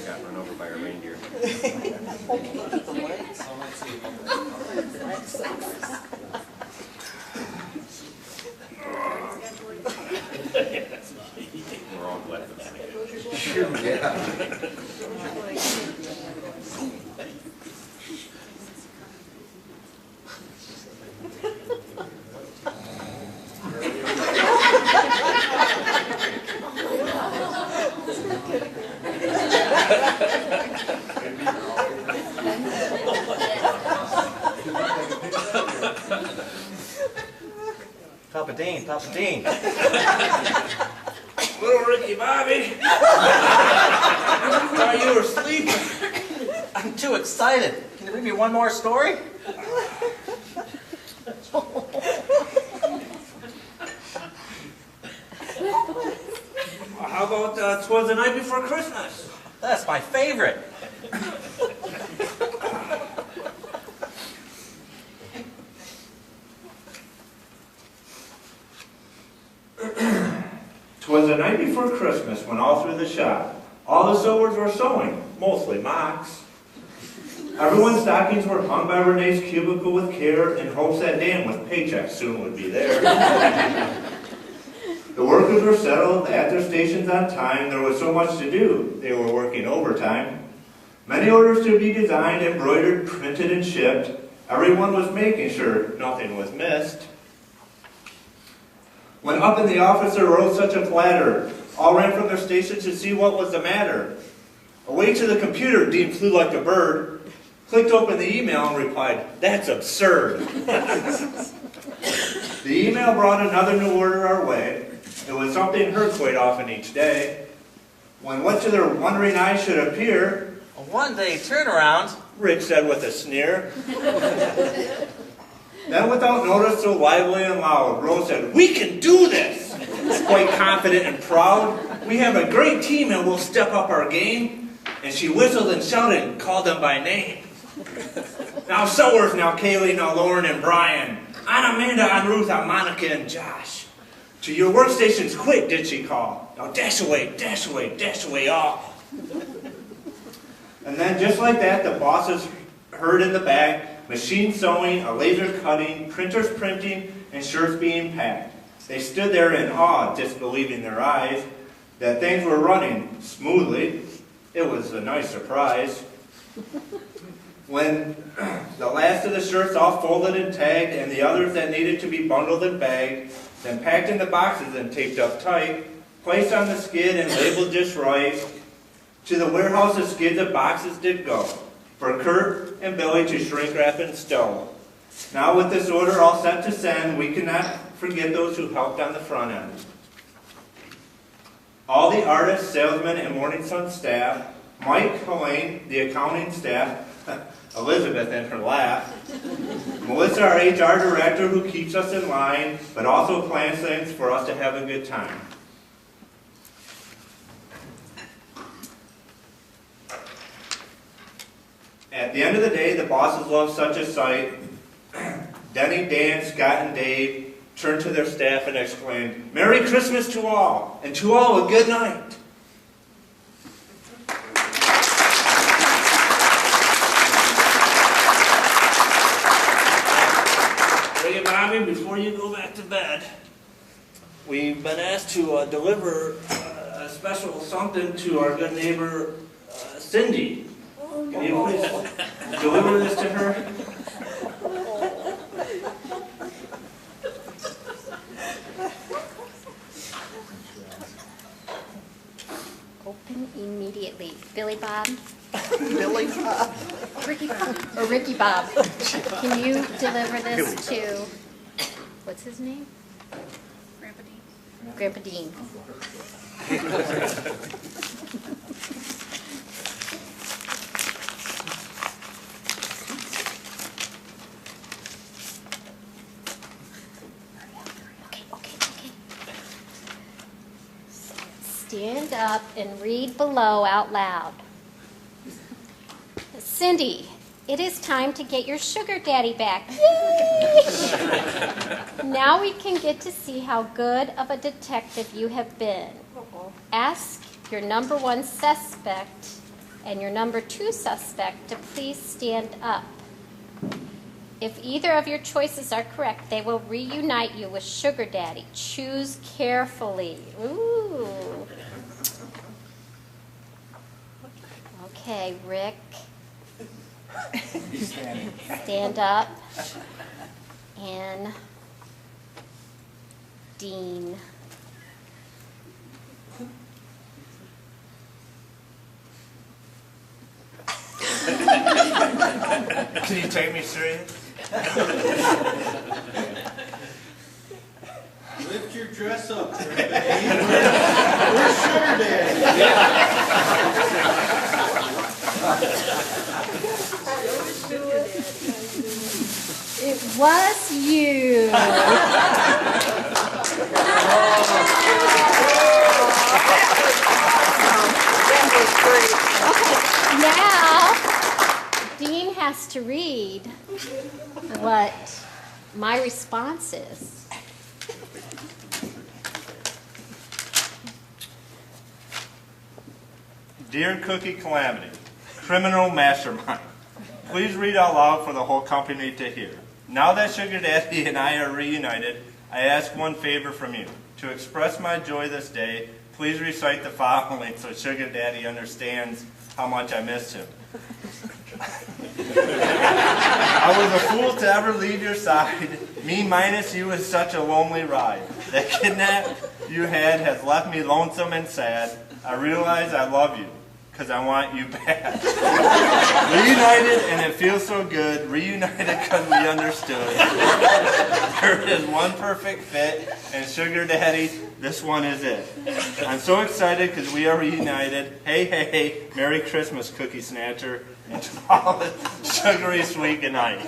got run over by a reindeer. We're all glad for that. Yeah. Papa Dean, Papa Dean. Little Ricki Bobby. Thought you were sleeping. I'm too excited. Can you read me one more story? How about 'Twas the Night Before Christmas? That's my favorite. "'Twas the night before Christmas when all through the shop, all the sewers were sewing, mostly mocks. Everyone's stockings were hung by Renee's cubicle with care in hopes that Dan with paychecks soon would be there. The workers were settled at their stations on time. There was so much to do, they were working overtime. Many orders to be designed, embroidered, printed, and shipped. Everyone was making sure nothing was missed. When up in the office there rose such a clatter, all ran from their stations to see what was the matter. Away to the computer, Dean flew like a bird, clicked open the email and replied, "That's absurd." The email brought another new order our way. It was something heard quite often each day. When what to their wondering eyes should appear, A one-day turnaround. Rick said with a sneer. Then without notice, so lively and loud, Rose said, "We can do this!" Quite confident and proud. "We have a great team and we'll step up our game." And she whistled and shouted and called them by name. "Now sewers, now Kaylee, now Lauren and Brian. On Amanda, on Ruth, on Monica and Josh. To your workstations quick, did she call. Now dash away, dash away, dash away all." And then just like that, the bosses heard in the back, machine sewing, a laser cutting, printers printing, and shirts being packed. They stood there in awe, disbelieving their eyes, that things were running smoothly. It was a nice surprise. When the last of the shirts all folded and tagged, and the others that needed to be bundled and bagged, then packed into boxes and taped up tight, placed on the skid and labeled just right, to the warehouse the skids of boxes did go, for Kurt and Billy to shrink wrap and stow. Now with this order all set to send, we cannot forget those who helped on the front end. All the artists, salesmen, and Morning Sun staff, Mike, Helene, the accounting staff, Elizabeth and her laugh, Melissa, our HR director who keeps us in line, but also plans things for us to have a good time. At the end of the day, the bosses loved such a sight. Denny, Dan, Scott, and Dave turned to their staff and exclaimed, "Merry Christmas to all, and to all a good night." Hey, Bobby, before you go back to bed, we've been asked to deliver a special something to our good neighbor, Cindy. Can you please deliver this to her? Open immediately. Billy Bob? Billy Bob. Ricki Bob. Or Ricki Bob. Can you deliver this to, what's his name? Grandpa Dean. Stand up and read below out loud. Cindy, it is time to get your sugar daddy back. Yay! Now we can get to see how good of a detective you have been. ask your number one suspect and your number two suspect to please stand up. If either of your choices are correct, they will reunite you with Sugar Daddy. Choose carefully. Ooh. Okay, Rick. Stand up. And Dean. Can you take me serious? Lift your dress up, baby. Where's Sugar Daddy? It was you. Now, Dean has to read what my response is. Dear Cookie Calamity, criminal mastermind, please read out loud for the whole company to hear. Now that Sugar Daddy and I are reunited, I ask one favor from you. To express my joy this day, please recite the following so Sugar Daddy understands how much I missed him. I was a fool to ever leave your side. Me minus you is such a lonely ride. The kidnap you had has left me lonesome and sad. I realize I love you, because I want you back. Reunited, and it feels so good. Reunited because we understood. There is one perfect fit, and Sugar Daddy, this one is it. I'm so excited because we are reunited. Hey, hey, hey, Merry Christmas, Cookie Snatcher, and to all a sugary sweet good night.